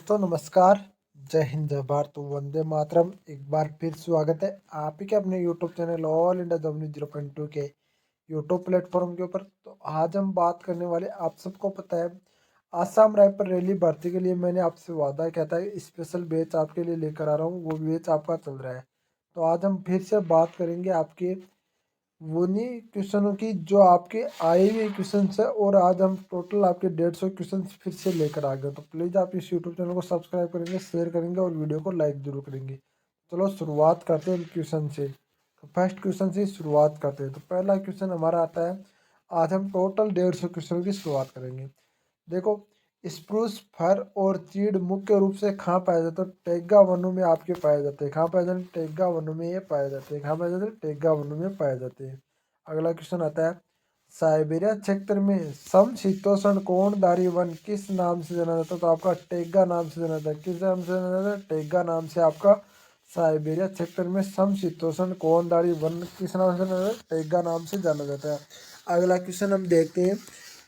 दोस्तों नमस्कार। जय हिंद, जय भारत, वंदे मातरम। एक बार फिर स्वागत है आप ही के अपने YouTube channel all India W 0.2 के यूट्यूब प्लेटफॉर्म के ऊपर। तो आज हम बात करने वाले, आप सबको पता है आसाम राइफल रैली भर्ती के लिए मैंने आपसे वादा किया था, स्पेशल बैच आपके लिए लेकर आ रहा हूँ। वो बैच आपका चल रहा है। तो आज हम फिर से बात करेंगे आपके वो नहीं क्वेश्चनों की जो आपके आए हुए क्वेश्चन है, और आज हम टोटल आपके 150 क्वेश्चन फिर से लेकर आ गए। तो प्लीज़ आप इस यूट्यूब चैनल को सब्सक्राइब करेंगे, शेयर करेंगे और वीडियो को लाइक जरूर करेंगे। चलो शुरुआत करते हैं क्वेश्चन से। तो फर्स्ट क्वेश्चन से शुरुआत करते हैं। तो पहला क्वेश्चन हमारा आता है, आज हम टोटल 150 क्वेश्चन की शुरुआत करेंगे। देखो, स्प्रूस फर और चीड़ मुख्य रूप से कहाँ पाए जाते हैं? टैगा वनों में आपके पाए जाते हैं। कहाँ पाए जाते हैं? टैगा वनों में ये पाए जाते हैं। कहाँ पाए जाते हैं? टैगा वनों में पाए जाते हैं। अगला क्वेश्चन आता है, साइबेरिया क्षेत्र में समशीतोष्ण कोणधारी वन किस नाम से जाना जाता है? तो आपका टैगा नाम से जाना जाता है। किस नाम से जाना जाता है? टैगा नाम से आपका साइबेरिया क्षेत्र में समशीतोष्ण कोणधारी वन किस नाम से जाना जाता है? टैगा नाम से जाना जाता है। अगला क्वेश्चन हम देखते हैं,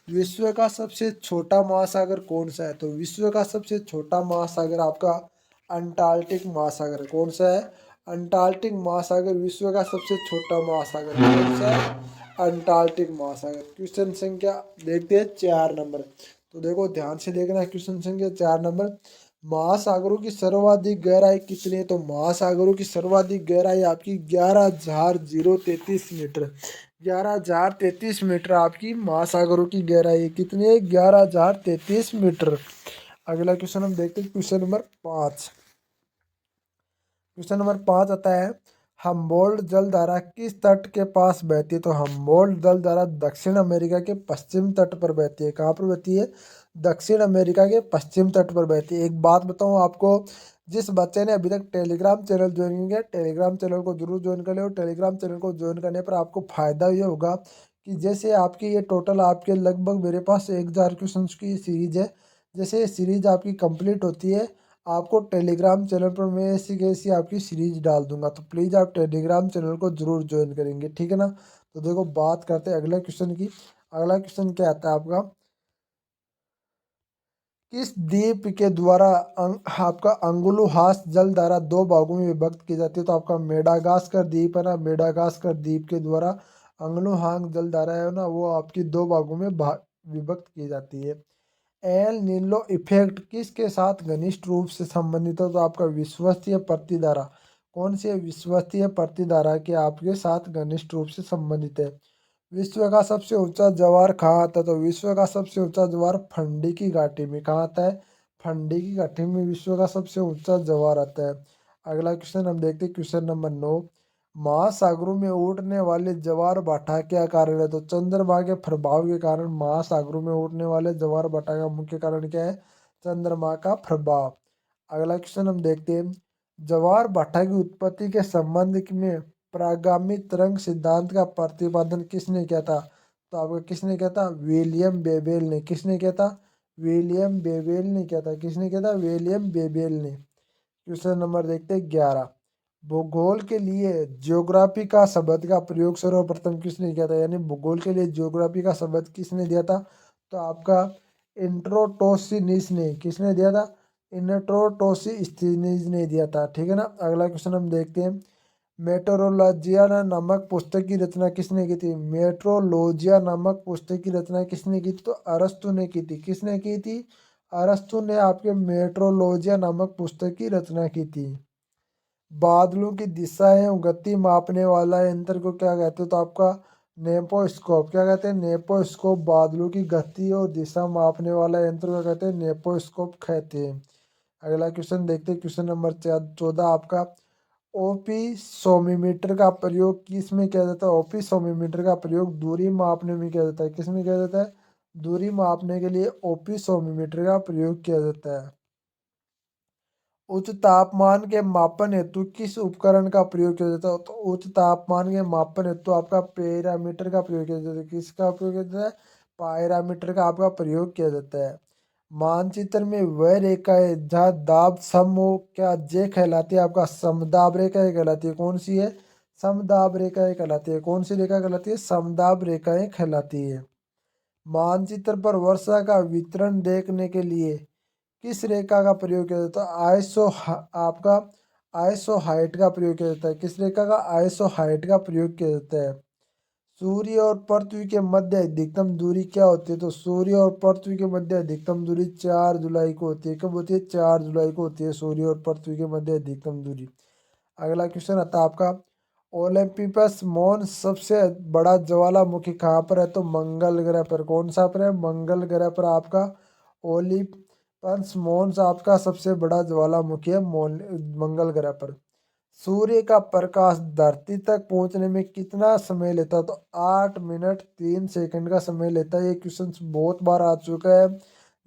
विश्व का सबसे छोटा महासागर कौन सा है? तो विश्व का सबसे छोटा महासागर आपका अंटार्कटिक महासागर है। कौन सा है? अंटार्कटिक महासागर विश्व का सबसे छोटा महासागर है। कौन सा है? अंटार्कटिक महासागर। क्वेश्चन संख्या देखते हैं 4 नंबर। तो देखो ध्यान से देखना है, क्वेश्चन संख्या 4 नंबर, महासागरों की सर्वाधिक गहराई कितनी है? तो महासागरों की सर्वाधिक गहराई आपकी 11,033 मीटर। 11,033 मीटर आपकी महासागरों की गहराई है। कितनी है? 11,033 मीटर। अगला क्वेश्चन हम देखते हैं, क्वेश्चन नंबर 5। क्वेश्चन नंबर 5 आता है, हम्बोल्ट जलधारा किस तट के पास बहती है? तो हम्बोल्ट जलधारा दक्षिण अमेरिका के पश्चिम तट पर बहती है। कहाँ पर बहती है? दक्षिण अमेरिका के पश्चिम तट पर बहती है। एक बात बताऊँ आपको, जिस बच्चे ने अभी तक टेलीग्राम चैनल ज्वाइन नहीं किया, टेलीग्राम चैनल को जरूर ज्वाइन कर ले। और टेलीग्राम चैनल को ज्वाइन करने पर आपको फायदा ये होगा कि जैसे आपकी ये टोटल आपके लगभग मेरे पास 1,000 क्वेश्चन की सीरीज है। जैसे ये सीरीज आपकी कंप्लीट होती है, आपको टेलीग्राम चैनल पर मैं ऐसी कैसी आपकी सीरीज डाल दूंगा। तो प्लीज़ आप टेलीग्राम चैनल को जरूर ज्वाइन करेंगे, ठीक है ना। तो देखो बात करते हैं अगले क्वेश्चन की। अगला क्वेश्चन क्या आता है आपका, किस द्वीप के द्वारा आपका अंगुलुहास जलधारा 2 भागों में विभक्त की जाती है? तो आपका मेडागास्कर द्वीप है ना, मेडागास्कर द्वीप के द्वारा अंगुलुहास जलधारा है ना, वो आपकी 2 भागों में विभक्त की जाती है। एल नीलो इफेक्ट किसके साथ घनिष्ठ रूप से संबंधित है? तो आपका विश्वसनीय प्रतिधारा। कौन सी है? विश्वसनीय प्रतिधारा के आपके साथ घनिष्ठ रूप से संबंधित है। विश्व का सबसे ऊंचा ज्वार कहाँ आता है? तो विश्व का सबसे ऊंचा ज्वार फंडी की घाटी में। कहाँ आता है? फंडी की घाटी में विश्व का सबसे ऊंचा ज्वार आता है। अगला क्वेश्चन हम देखते हैं, क्वेश्चन नंबर 9, महासागरों में उठने वाले ज्वार भाटा क्या कारण है? तो चंद्रमा के प्रभाव के कारण महासागरों में उठने वाले ज्वार भाटा का मुख्य कारण क्या है? चंद्रमा का प्रभाव। अगला क्वेश्चन हम देखते हैं, ज्वार भाटा की उत्पत्ति के संबंध में प्रागामी तरंग सिद्धांत का प्रतिपादन किसने किया था? तो आपका किसने किया था? विलियम बेबेल ने। किसने किया था? विलियम बेबेल ने किया था। किसने किया था? विलियम बेबेल ने। क्वेश्चन नंबर देखते हैं 11, भूगोल के लिए ज्योग्राफी का शब्द का प्रयोग सर्वप्रथम किसने किया था? यानी भूगोल के लिए ज्योग्राफी का शब्द किसने दिया था? तो आपका इंट्रोटोसिनिस ने। किसने दिया था? इंट्रोटोसिनिस ने दिया था, ठीक है ना। अगला क्वेश्चन हम देखते हैं, मेट्रोलॉजिया नामक पुस्तक की रचना किसने की थी? मेट्रोलॉजिया नामक पुस्तक की रचना किसने की थी? तो अरस्तु ने की थी। किसने की थी? अरस्तु ने आपके मेट्रोलॉजिया नामक पुस्तक की रचना की थी। बादलों की दिशा एवं गति मापने वाला यंत्र को क्या कहते हैं? तो आपका नेपोस्कोप। क्या कहते हैं? नेपोस्कोप। बादलों की गति और दिशा मापने वाला यंत्र को कहते हैं नेपोस्कोप कहते हैं। अगला क्वेश्चन देखते हैं, क्वेश्चन नंबर 14 आपका, ओपिसोमीटर का प्रयोग किस में किया जाता है? ओपिसोमीटर का प्रयोग दूरी मापने में किया जाता है। किस में किया जाता है? दूरी मापने के लिए ओपिसोमीटर का प्रयोग किया जाता है। उच्च तापमान के मापन हेतु किस उपकरण का प्रयोग किया जाता है? तो उच्च तापमान के मापन हेतु आपका पैरामीटर का प्रयोग किया जाता है। किसका प्रयोग किया जाता है? पायरामीटर का आपका प्रयोग किया जाता है। मानचित्र में वह रेखा है जहाँ दाब सम हो, क्या जे कहलाती है? आपका समदाब रेखाएं कहलाती है। कौन सी है? समदाब रेखाएं कहलाती है। कौन सी रेखा कहलाती है? समदाब रेखाएं कहलाती है। मानचित्र पर वर्षा का वितरण देखने के लिए किस रेखा का प्रयोग किया जाता है? आपका आइसो हाइट का प्रयोग किया जाता है। किस रेखा का? आइसो हाइट का प्रयोग किया जाता है। सूर्य और पृथ्वी के मध्य अधिकतम दूरी क्या होती है? तो सूर्य और पृथ्वी के मध्य अधिकतम दूरी 4 जुलाई को होती है। कब होती है? 4 जुलाई को होती है सूर्य और पृथ्वी के मध्य अधिकतम दूरी। अगला क्वेश्चन आता है आपका, ओलंपिपस मॉन्स सबसे बड़ा ज्वालामुखी कहाँ पर है? तो मंगल ग्रह पर। कौन सा पर है? मंगल ग्रह पर आपका ओलिम्पस मॉन्स आपका सबसे बड़ा ज्वालामुखी है मंगल ग्रह पर। सूर्य का प्रकाश धरती तक पहुंचने में कितना समय लेता है? तो 8 मिनट 3 सेकंड का समय लेता है। ये क्वेश्चन बहुत बार आ चुका है,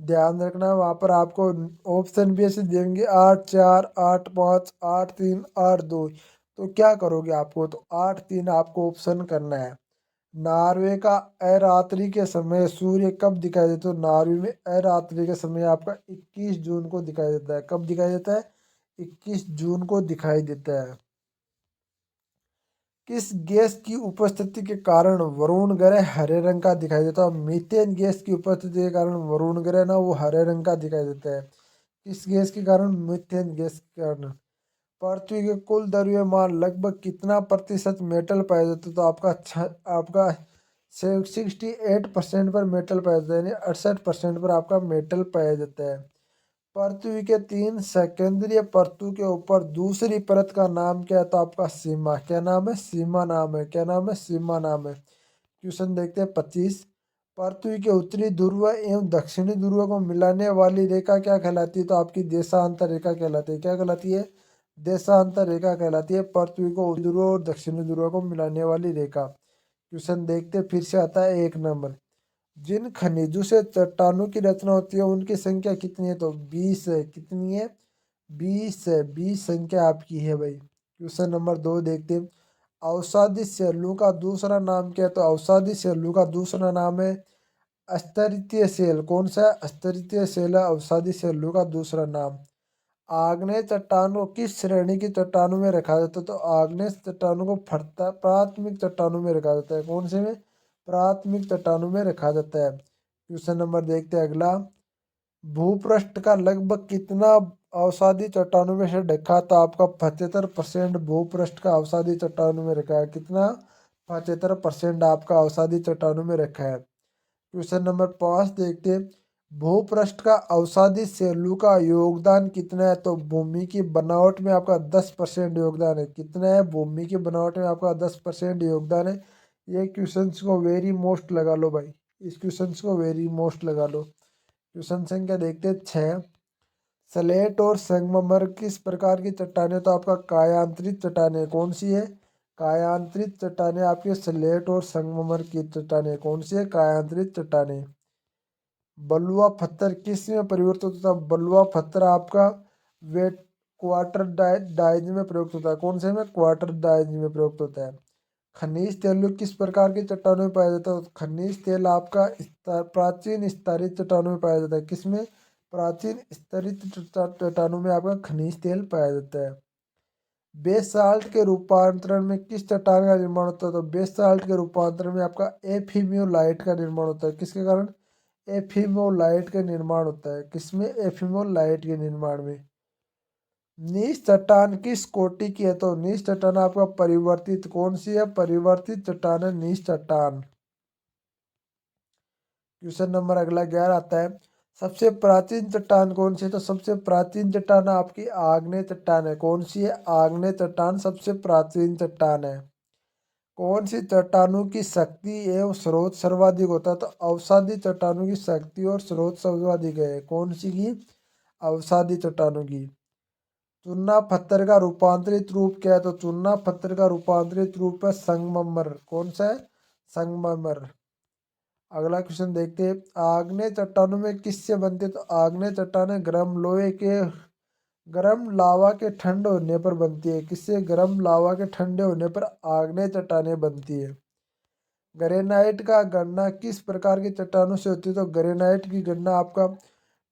ध्यान रखना। वहां पर आपको ऑप्शन भी ऐसे देंगे 8 4 8 5 8 3 8 2। तो क्या करोगे आपको? तो 8 3 आपको ऑप्शन करना है। नॉर्वे का अरात्रि के समय सूर्य कब दिखाई देता है? तो नॉर्वे में अरात्रि के समय आपका 21 जून को दिखाई देता है। कब दिखाई देता है? 21 जून को दिखाई देता है। किस गैस की उपस्थिति के कारण वरुण ग्रह हरे रंग का दिखाई देता है? मीथेन गैस की उपस्थिति के कारण वरुण ग्रह ना वो हरे रंग का दिखाई देता है। किस गैस के कारण? मीथेन गैस के कारण। पृथ्वी के कुल द्रव्यमान लगभग कितना प्रतिशत मेटल पाया जाता है? तो आपका 68% पर मेटल पाया जाता है, यानी 68% पर आपका मेटल पाया जाता है। पृथ्वी के 3 सेकेंडरी परतों के ऊपर दूसरी परत का नाम क्या है? तो आपका सीमा। क्या नाम है? सीमा नाम है। क्या नाम है? सीमा नाम है। क्वेश्चन देखते हैं 25। पृथ्वी के उत्तरी ध्रुव एवं दक्षिणी ध्रुव को मिलाने वाली रेखा क्या कहलाती है? तो आपकी देशांतर रेखा कहलाती है। क्या कहलाती है? देशांतर रेखा कहलाती है पृथ्वी को उत्तरी ध्रुव और दक्षिणी ध्रुव को मिलाने वाली रेखा। क्वेश्चन देखते फिर से आता है 1 नंबर। जिन खनिजों से चट्टानों की रचना होती है उनकी संख्या कितनी है? तो 20 है। कितनी है? 20 है। 20 संख्या आपकी है भाई। क्वेश्चन नंबर 2 देखते हैं। अवसादी सेलों का दूसरा नाम क्या है? तो अवसादी सेलों का दूसरा नाम है स्तरितीय सेल। कौन सा? स्तरितीय सेल है अवसादी सेलों का दूसरा नाम। आग्नेय चट्टानों किस श्रेणी की चट्टानों में रखा जाता है? तो आग्नेय चट्टानों को प्राथमिक चट्टानों में रखा जाता है। कौन से में? प्राथमिक चट्टानों में रखा जाता है। क्वेश्चन नंबर देखते हैं अगला। भूपृष्ठ का लगभग कितना अवसादी चट्टानों में से ढका? तो आपका 75% भूपृष्ठ का अवसादी चट्टानों में रखा है। कितना? 75% आपका अवसादी चट्टानों में रखा है। क्वेश्चन नंबर 5 देखते हैं। भूपृष्ठ का अवसादी सेलू का योगदान कितना है? तो भूमि की बनावट में आपका 10% योगदान है। कितना है? भूमि की बनावट में आपका 10% योगदान है। ये क्वेश्चन को वेरी मोस्ट लगा लो भाई, इस क्वेश्चन को वेरी मोस्ट लगा लो। क्वेश्चन संख्या देखते हैं 6। स्लेट और संगमरमर किस प्रकार की चट्टानें? तो आपका कायांतरित चट्टानें। कौन सी है? कायांतरित चट्टानें आपके स्लेट और संगमरमर की चट्टानें। कौन सी है? कायांतरित चट्टानें। बलुआ पत्थर किस में परिवर्तित होता है? बलुआ पत्थर आपका वेट क्वार्टर डाइज में प्रयुक्त होता है। कौन से में? क्वार्टर डाइज में प्रयुक्त होता है। खनिज तेल किस प्रकार की चट्टानों में पाया जाता है? खनिज तेल आपका प्राचीन स्तरित चट्टानों में पाया जाता है। किसमें? प्राचीन स्तरित चट्टानों में आपका खनिज तेल पाया जाता है। बेसाल्ट के रूपांतरण में किस चट्टान का निर्माण होता है? तो बेसाल्ट के रूपांतरण में आपका एफिम्योलाइट का निर्माण होता है। किसके कारण? एफिमोलाइट का निर्माण होता है। किसमें? एफिमोलाइट के निर्माण में। नीच चट्टान किस कोटि की है? तो नीच चट्टान आपका परिवर्तित। कौन सी है? परिवर्तित चट्टान है नीच चट्टान। क्वेश्चन नंबर अगला 11 आता है। सबसे प्राचीन चट्टान कौन सी है? तो सबसे प्राचीन चट्टान आपकी आग्नेय चट्टान है। कौन सी है? आग्नेय चट्टान सबसे प्राचीन चट्टान है। कौन सी चट्टानों की शक्ति एवं स्रोत सर्वाधिक होता है? तो अवसादी चट्टानों की शक्ति और स्रोत सर्वाधिक है। कौन सी की? अवसादी चट्टानों की। चूना पत्थर का रूपांतरित रूप क्या है? तो चूना पत्थर का रूपांतरित रूप है संगमरमर। कौन सा है? संगमरमर। अगला क्वेश्चन देखते हैं। आग्नेय चट्टानों में किससे बनती है? तो आग्नेय चट्टानें गर्म लावा के ठंड होने पर बनती है। किससे? गर्म लावा के ठंडे होने पर आग्नेय चट्टानें बनती है। ग्रेनाइट का गणना किस प्रकार की चट्टानों से होती है? तो ग्रेनाइट की गणना आपका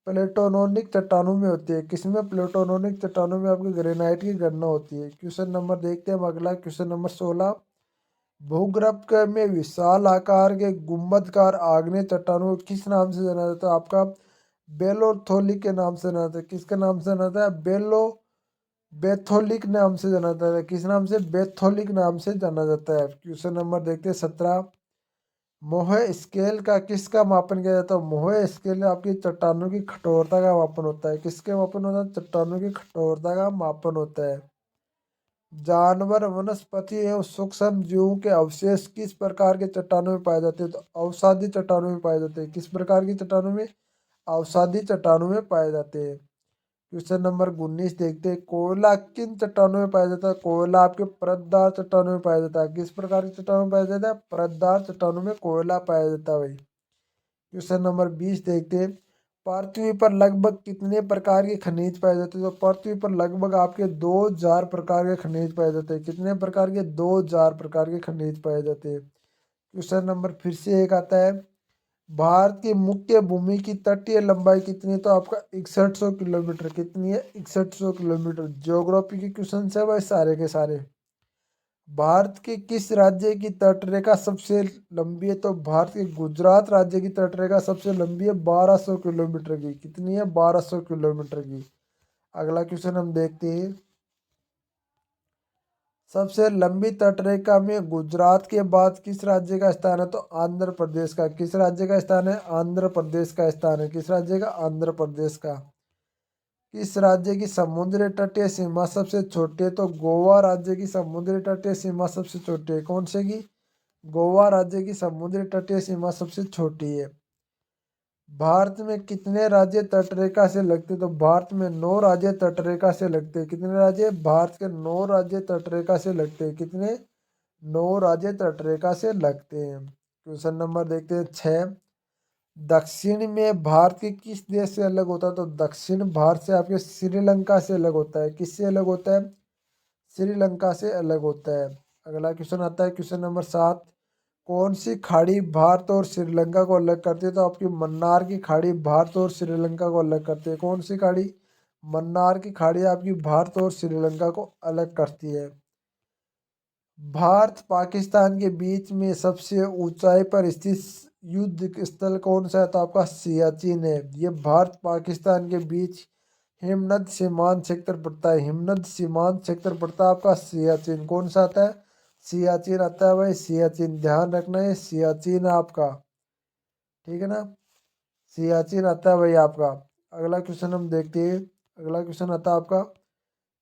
प्लेटोनोनिक चट्टानों में होती है। किसमें? प्लेटोनोनिक चट्टानों में आपकी ग्रेनाइट की गणना होती है। क्वेश्चन नंबर देखते हैं हम अगला। Question number 16। भूगर्भ में विशाल आकार के गुंबदकार आग्नेय चट्टानों को किस नाम से जाना जाता है? आपका बेलोथोलिक के नाम से जाना जाता है। किसके नाम से जाना जाता है? बेथोलिक नाम से जाना जाता है। किस नाम से? बेथोलिक नाम से जाना जाता है। क्वेश्चन नंबर देखते हैं 17। मोहे स्केल का किसका मापन किया जाता है? मोहे स्केल आपकी चट्टानों की कठोरता का मापन होता है। किसके मापन होता है? चट्टानों की कठोरता का मापन होता है। जानवर, वनस्पति एवं सूक्ष्म जीवों के अवशेष किस प्रकार के चट्टानों में पाए जाते हैं? तो अवसादी चट्टानों में पाए जाते हैं। किस प्रकार की चट्टानों में? अवसादी चट्टानों में पाए जाते हैं। क्वेश्चन नंबर 19 देखते हैं। कोयला किन चट्टानों में पाया जाता है? कोयला आपके परतदार चट्टानों में पाया जाता है। किस प्रकार की चट्टानों में पाया जाता है? परतदार चट्टानों में कोयला पाया जाता है भाई। क्वेश्चन नंबर 20 देखते हैं। पृथ्वी पर लगभग कितने प्रकार के खनिज पाए जाते हैं? तो पृथ्वी पर लगभग आपके 2000 प्रकार के खनिज पाए जाते हैं। कितने प्रकार के? 2000 प्रकार के खनिज पाए जाते हैं। क्वेश्चन नंबर फिर से एक आता है। भारत की मुख्य भूमि की तटीय लंबाई कितनी है? तो आपका 6100 किलोमीटर। कितनी है? 6100 किलोमीटर। ज्योग्राफी के क्वेश्चन है भाई सारे के सारे। भारत के किस राज्य की तटरेखा सबसे लंबी है? तो भारत के गुजरात राज्य की तटरेखा सबसे लंबी है 1200 किलोमीटर की। कितनी है? 1200 किलोमीटर की। अगला क्वेश्चन हम देखते हैं। सबसे लंबी तटरेखा में गुजरात के बाद किस राज्य का स्थान है? तो आंध्र प्रदेश का। किस राज्य का स्थान है? आंध्र प्रदेश का स्थान है। किस राज्य का? आंध्र प्रदेश का। किस राज्य की समुद्री तटीय सीमा सबसे छोटी है? तो गोवा राज्य की समुद्री तटीय सीमा सबसे छोटी है। कौन से की? गोवा राज्य की समुद्री तटीय सीमा सबसे छोटी है। भारत में कितने राज्य तटरेखा से लगते? तो भारत में 9 राज्य तटरेखा से लगते हैं। कितने राज्य? भारत के 9 राज्य तटरेखा से लगते हैं। कितने? 9 राज्य तटरेखा से लगते हैं। क्वेश्चन नंबर देखते हैं 6। दक्षिण में भारत के किस देश से अलग होता है? तो दक्षिण भारत से आपके श्रीलंका से अलग होता है। किससे अलग होता है? श्रीलंका से अलग होता है। अगला क्वेश्चन आता है क्वेश्चन नंबर 7। कौन सी खाड़ी भारत और श्रीलंका को अलग करती है? तो आपकी मन्नार की खाड़ी भारत और श्रीलंका को अलग करती है। कौन सी खाड़ी? मन्नार की खाड़ी आपकी भारत और श्रीलंका को अलग करती है। भारत पाकिस्तान के बीच में सबसे ऊंचाई पर स्थित युद्ध स्थल कौन सा है? तो आपका सियाचिन है। ये भारत पाकिस्तान के बीच हिमनद सीमांत क्षेत्र पड़ता है। हिमनद सीमांत क्षेत्र पड़ता है आपका सियाचिन। कौन सा आता है? सियाचिन आता है भाई। सियाचिन ध्यान रखना है। सियाचिन आपका, ठीक है ना? सियाचिन आता है भाई आपका। अगला क्वेश्चन हम देखते हैं। अगला क्वेश्चन आता है आपका।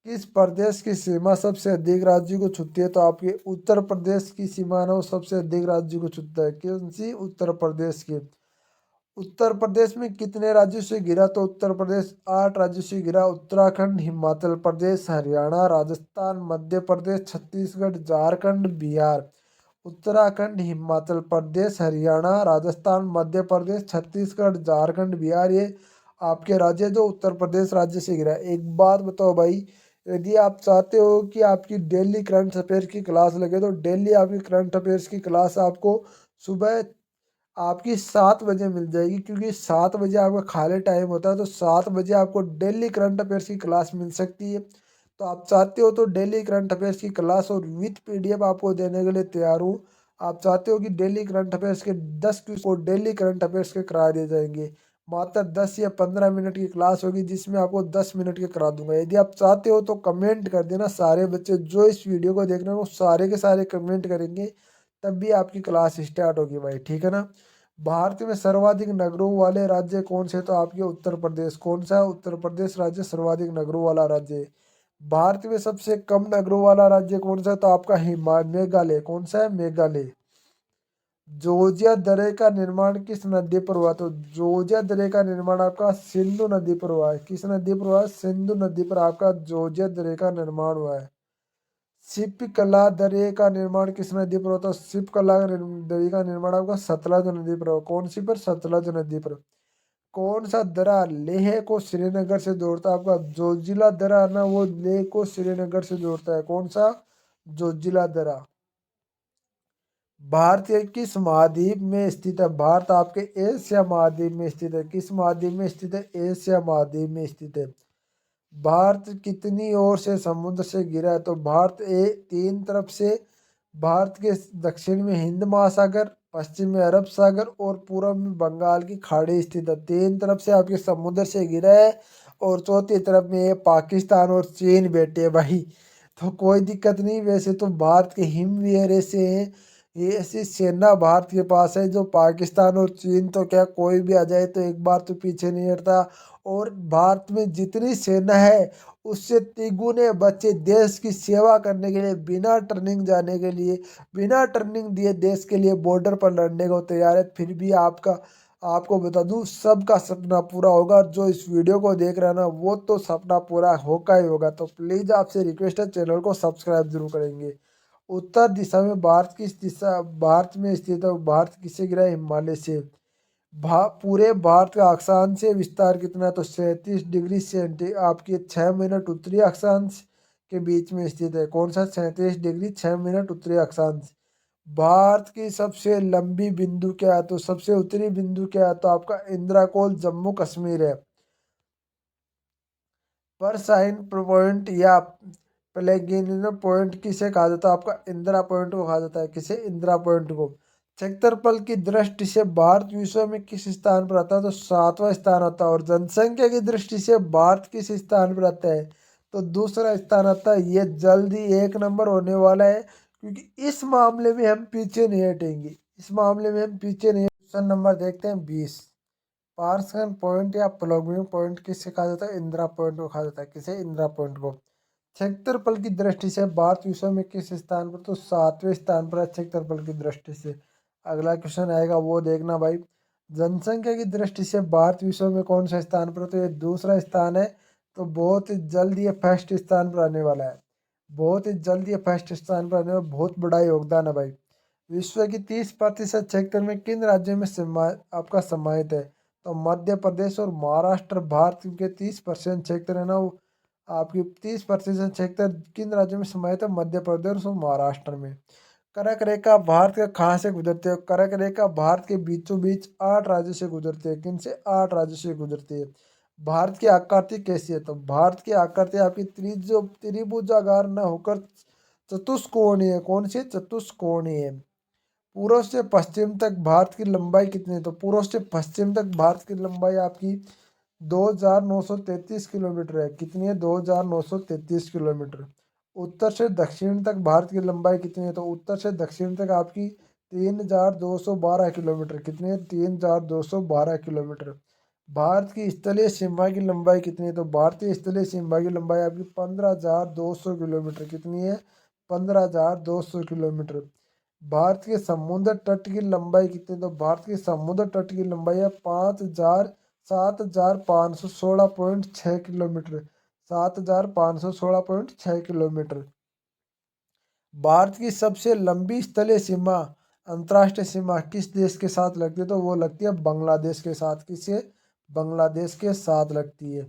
किस प्रदेश की सीमा सबसे अधिक राज्यों को छूती है? तो आपके उत्तर प्रदेश की सीमा है ना, वो सबसे अधिक राज्यों को छूता है। कौन सी? उत्तर प्रदेश की। उत्तर प्रदेश में कितने राज्यों से घिरा? तो उत्तर प्रदेश 8 राज्यों से घिरा। उत्तराखंड, हिमाचल प्रदेश, हरियाणा, राजस्थान, मध्य प्रदेश, छत्तीसगढ़, झारखंड, बिहार। उत्तराखंड, हिमाचल प्रदेश, हरियाणा, राजस्थान, मध्य प्रदेश, छत्तीसगढ़, झारखंड, बिहार, ये आपके राज्य जो उत्तर प्रदेश राज्य से घिरा है। एक बात बताओ भाई, यदि आप चाहते हो कि आपकी डेली करंट अफेयर्स की क्लास लगे तो डेली आपकी करंट अफेयर्स की क्लास आपको सुबह आपकी 7 बजे मिल जाएगी, क्योंकि 7 बजे आपका खाली टाइम होता है। तो 7 बजे आपको डेली करंट अफेयर्स की क्लास मिल सकती है। तो आप चाहते हो तो डेली करंट अफेयर्स की क्लास और विथ पीडीएफ आपको देने के लिए तैयार हूँ। आप चाहते हो कि डेली करंट अफेयर्स के 10 क्विज को डेली करंट अफेयर्स के करा दिए जाएंगे। मात्र 10 या 15 मिनट की क्लास होगी, जिसमें आपको 10 मिनट के करा दूंगा। यदि आप चाहते हो तो कमेंट कर देना। सारे बच्चे जो इस वीडियो को देख रहे हैं वो सारे के सारे कमेंट करेंगे, तब भी आपकी क्लास स्टार्ट होगी भाई, ठीक है ना? भारत में सर्वाधिक नगरों वाले राज्य कौन से? तो आपके उत्तर प्रदेश। कौन सा? उत्तर प्रदेश राज्य सर्वाधिक नगरों वाला राज्य है। भारत में सबसे कम नगरों वाला राज्य कौन सा है? तो आपका मेघालय। कौन सा है? मेघालय। जॉर्जिया दर्रे का निर्माण किस नदी पर हुआ? तो जॉर्जिया दर्रे का निर्माण आपका सिंधु नदी पर हुआ है। किस नदी पर हुआ है? सिंधु नदी पर आपका जॉर्जिया दर्रे का निर्माण हुआ है। शिपकला दर्रे का निर्माण किस नदी पर होता है? शिपकला दर्रे का निर्माण आपका सतलज नदी पर हुआ। कौन सी पर? सतलज नदी पर। कौन सा दर्रा लेह को श्रीनगर से जोड़ता है? आपका जोजिला दर्रा है ना, वो लेह को श्रीनगर से जोड़ता है। कौन सा? जोजिला दर्रा। भारत के किस महाद्वीप में स्थित है? भारत आपके एशिया महाद्वीप में स्थित है। किस महाद्वीप में स्थित है? एशिया महाद्वीप में स्थित है। भारत कितनी ओर से समुद्र से घिरा है? तो भारत 3 तरफ से। भारत के दक्षिण में हिंद महासागर, पश्चिम में अरब सागर और पूर्व में बंगाल की खाड़ी स्थित है। तीन तरफ से आपके समुद्र से घिरा है और चौथी तरफ में ये पाकिस्तान और चीन बैठे हैं भाई। तो कोई दिक्कत नहीं। वैसे तो भारत के हिमवीर ऐसे हैं, ये ऐसी सेना भारत के पास है जो पाकिस्तान और चीन तो क्या कोई भी आ जाए तो एक बार तो पीछे नहीं हटता। और भारत में जितनी सेना है उससे तिगुने बच्चे देश की सेवा करने के लिए बिना ट्रेनिंग जाने के लिए बिना ट्रेनिंग दिए देश के लिए बॉर्डर पर लड़ने को तैयार है। फिर भी आपको बता दूं सबका सपना पूरा होगा। जो इस वीडियो को देख रहा है ना वो तो सपना पूरा होगा ही होगा। तो प्लीज़ आपसे रिक्वेस्ट है चैनल को सब्सक्राइब जरूर करेंगे। उत्तर दिशा में भारत में स्थित है। भारत किससे घिरा है? हिमालय से। पूरे भारत का अक्षांश से विस्तार कितना है? तो 37 डिग्री सेंटी आपके 6 मिनट उत्तरी अक्षांश के बीच में स्थित है। कौन सा? 37 डिग्री 6 मिनट उत्तरी अक्षांश। भारत की सबसे लंबी बिंदु क्या है? तो सबसे उत्तरी बिंदु क्या है? तो आपका इंदिरा कोल जम्मू कश्मीर है। पर साइन पॉइंट या प्लेगिन पॉइंट किसे कहा जाता है? आपका इंदिरा पॉइंट को कहा जाता है। किसे? इंदिरा पॉइंट को। क्षेत्रफल की दृष्टि से भारत विश्व में किस स्थान पर आता है? तो 7वां स्थान आता है। और जनसंख्या की दृष्टि से भारत किस स्थान पर आता है? तो दूसरा स्थान आता है। ये जल्दी 1 नंबर होने वाला है क्योंकि इस मामले में हम पीछे नहीं हटेंगे। इस मामले में हम पीछे नहीं। क्वेश्चन नंबर देखते हैं 20। पार्सन पॉइंट या प्लॉगिंग पॉइंट किसे कहा जाता है? इंदिरा पॉइंट को कहा जाता है। किसे? इंदिरा पॉइंट को। क्षेत्रफल की दृष्टि से भारत विश्व में किस स्थान पर? तो 7वें स्थान पर है क्षेत्रफल की दृष्टि से। अगला क्वेश्चन आएगा वो देखना भाई। जनसंख्या की दृष्टि से भारत विश्व में कौन सा स्थान पर? तो ये दूसरा स्थान है। तो बहुत ही जल्द ये फर्स्ट स्थान पर आने वाला है। बहुत ही जल्द ये फर्स्ट स्थान पर आने वाला, बहुत बड़ा योगदान है भाई। विश्व की 30% क्षेत्र में किन राज्यों में आपका समाहित है? तो मध्य प्रदेश और महाराष्ट्र। भारत के 30% क्षेत्र है ना वो आपकी 30% क्षेत्र किन राज्यों में समाहित है? मध्य प्रदेश और महाराष्ट्र में। कर्क रेखा भारत का कहाँ से गुजरती है? कर्क रेखा भारत के बीचों बीच 8 राज्यों से गुजरती है। किन से? 8 राज्यों से गुजरती है। भारत की आकृति कैसी है? तो भारत की आकृति आपकी त्रिभुजाकार न होकर चतुष्कोणीय है। कौन सी? चतुष्कोणीय है। पूर्व से पश्चिम तक भारत की लंबाई कितनी है? तो पूर्व से पश्चिम तक भारत की लंबाई आपकी 2,933 किलोमीटर है। कितनी है? 2,933 किलोमीटर। उत्तर से दक्षिण तक भारत की लंबाई कितनी है? तो उत्तर से दक्षिण तक आपकी 3,212 किलोमीटर। कितनी है? 3,212 किलोमीटर। भारत की स्थलीय सीमा की लंबाई कितनी है? तो भारतीय स्थलीय सीमा की लंबाई आपकी 15,200 किलोमीटर। कितनी है? 15,200 किलोमीटर। भारत के समुद्र तट की लंबाई कितनी? तो भारत के समुद्र तट की लंबाई है 7,516.6 किलोमीटर। 7,516.6 किलोमीटर। भारत की सबसे लंबी स्थलीय सीमा अंतर्राष्ट्रीय सीमा किस देश के साथ लगती है? तो वो लगती है बांग्लादेश के साथ। किसके? बांग्लादेश के साथ लगती है।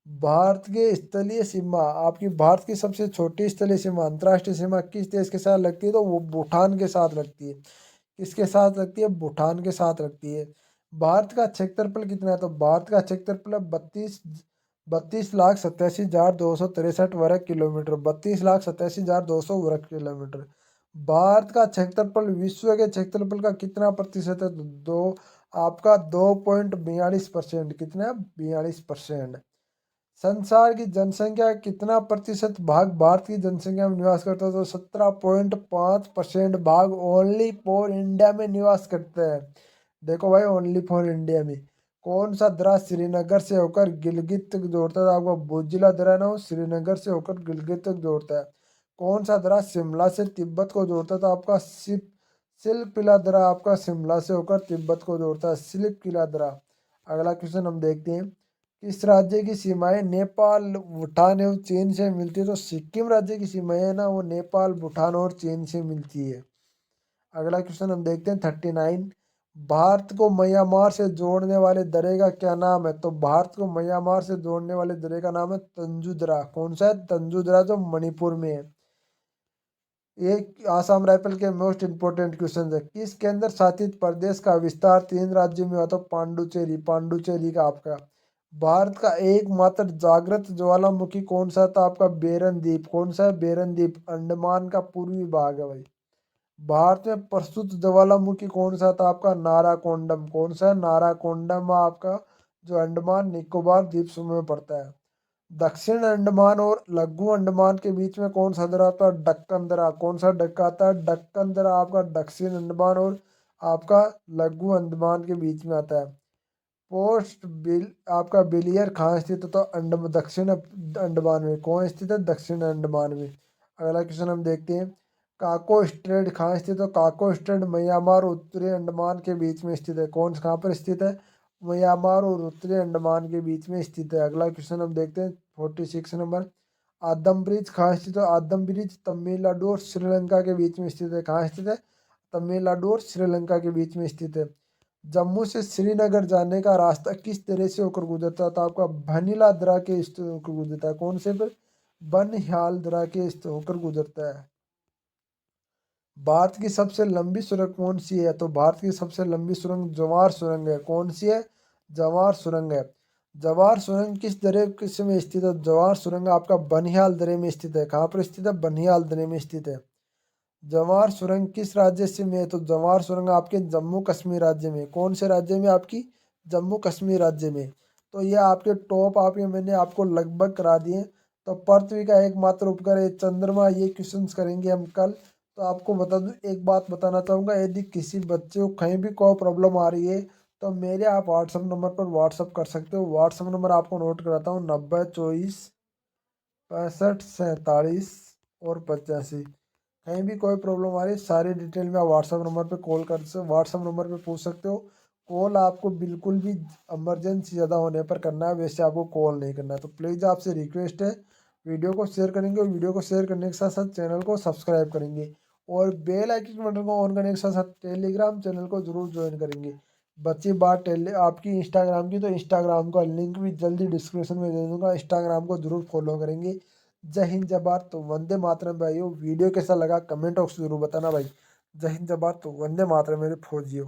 भारत के स्थलीय सीमा आपकी भारत की सबसे छोटी स्थलीय सीमा अंतर्राष्ट्रीय सीमा किस देश के साथ लगती है? तो वो भूटान के साथ लगती है। किसके साथ लगती है? भूटान के साथ लगती है। भारत का क्षेत्रफल कितना है? तो भारत का क्षेत्रफल है 32,87,263 वर्ग किलोमीटर। 32,87,200 वर्ग किलोमीटर। भारत का क्षेत्रफल विश्व के क्षेत्रफल का कितना प्रतिशत है? तो आपका 2.42%। कितना? 42%। संसार की जनसंख्या का कितना प्रतिशत भाग भारत की जनसंख्या में निवास करता है? तो 17.5% भाग ओनली फॉर इंडिया में निवास करते हैं। देखो भाई ओनली फॉर इंडिया में। कौन सा दर्रा श्रीनगर से होकर गिलगित तक जोड़ता है? आपका बुजिला दर्रा ना वो श्रीनगर से होकर गिलगित तक जोड़ता है। कौन सा दर्रा शिमला से तिब्बत को जोड़ता है? तो आपका सिल्क किला दर्रा आपका शिमला से होकर तिब्बत को जोड़ता है। सिल्क किला दर्रा। अगला क्वेश्चन हम देखते हैं। किस राज्य की सीमाएं नेपाल भूटान एवं चीन से मिलती है? तो सिक्किम राज्य की सीमाएं है ना वो नेपाल भूटान और चीन से मिलती है। अगला क्वेश्चन हम देखते हैं 39। भारत को म्यांमार से जोड़ने वाले दर्रे का क्या नाम है? तो भारत को म्यांमार से जोड़ने वाले दर्रे का नाम है तंजू दर्रा। कौन सा है? तंजू दर्रा जो मणिपुर में है। ये आसाम राइफल के मोस्ट इंपोर्टेंट क्वेश्चन है। किस केंद्र शासित प्रदेश का विस्तार 3 राज्यों में होता है? पांडुचेरी। पांडुचेरी का आपका। भारत का एकमात्र जागृत ज्वालामुखी कौन सा था? आपका बेरन द्वीप। कौन सा है? बेरन द्वीप अंडमान का पूर्वी भाग है भाई। भारत में प्रस्तुत ज्वालामुखी कौन सा था आपका? नाराकोंडम। कौन सा है? नाराकोंडम आपका, जो अंडमान निकोबार द्वीप समूह में पड़ता है। दक्षिण अंडमान और लघु अंडमान के बीच में कौन सा दरा आता है? डक्कन दरा। कौन सा डक्का आता है? डक्कन दरा आपका दक्षिण अंडमान और आपका लघु अंडमान के बीच में आता है। पोस्ट बिल आपका बिलियर कहाँ स्थित है? तो दक्षिण अंडमान में। कौन स्थित है? दक्षिण अंडमान में। अगला क्वेश्चन हम देखते हैं, काको स्ट्रेट कहाँ स्थित है? काको स्ट्रेट म्यांमार और उत्तरी अंडमान के बीच में स्थित है। कौन कहाँ पर स्थित है? म्यांमार और उत्तरी अंडमान के बीच में स्थित है। अगला क्वेश्चन हम देखते हैं 46 नंबर, आदम ब्रिज कहाँ स्थित है? आदम ब्रिज तमिलनाडु और श्रीलंका के बीच में स्थित है। कहाँ स्थित है? तमिलनाडु और श्रीलंका के बीच में स्थित है। जम्मू से श्रीनगर जाने का रास्ता किस तरह से होकर गुजरता था? आपका भनीला दर्रा के होकर गुजरता है। कौन से पर? बनिहाल दर्रा के होकर गुजरता है। भारत की सबसे लंबी सुरंग कौन सी है? तो भारत की सबसे लंबी सुरंग जवार सुरंग है। कौन सी है? जवार सुरंग है। जवार सुरंग किस दर्रे में स्थित है? जवार सुरंग आपका बनिहाल दर्रे में स्थित है। कहाँ पर स्थित है? बनिहाल दर्रे में स्थित है। जवार सुरंग किस राज्य से में है? तो जवार सुरंग आपके जम्मू कश्मीर राज्य में। कौन से राज्य में? आपकी जम्मू कश्मीर राज्य में। तो ये आपके टॉप आपके मैंने आपको लगभग करा दिए। तो पृथ्वी का एकमात्र उपग्रह है चंद्रमा, ये क्वेश्चंस करेंगे हम कल। तो आपको बता दूं, एक बात बताना चाहूँगा, यदि किसी बच्चे को कहीं भी कोई प्रॉब्लम आ रही है तो मेरे आप व्हाट्सअप नंबर पर व्हाट्सअप कर सकते हो। व्हाट्सअप नंबर आपको नोट कराता हूँ, 90 24 65 47 और 85। कहीं भी कोई प्रॉब्लम आ रही है सारी डिटेल में आप व्हाट्सअप नंबर पे कॉल कर सकते हो, व्हाट्सअप नंबर पे पूछ सकते हो। कॉल आपको बिल्कुल भी इमरजेंसी ज़्यादा होने पर करना है, वैसे आपको कॉल नहीं करना है। तो प्लीज़ आपसे रिक्वेस्ट है, वीडियो को शेयर करेंगे और वीडियो को शेयर करने के साथ साथ चैनल को सब्सक्राइब करेंगे और बेल आइकन बटन को ऑन करने के साथ साथ टेलीग्राम चैनल को जरूर ज्वाइन करेंगे। बच्ची बात टेली आपकी इंस्टाग्राम की, तो इंस्टाग्राम का लिंक भी जल्दी डिस्क्रिप्शन में दे दूंगा, इंस्टाग्राम को जरूर फॉलो करेंगे। जय हिंद जय भारत। तो वंदे मातरम भाइयों, वीडियो कैसा लगा कमेंट बॉक्स जरूर बताना भाई। जय हिंद जय भारत। तो वंदे मातरम मेरे फौजियों।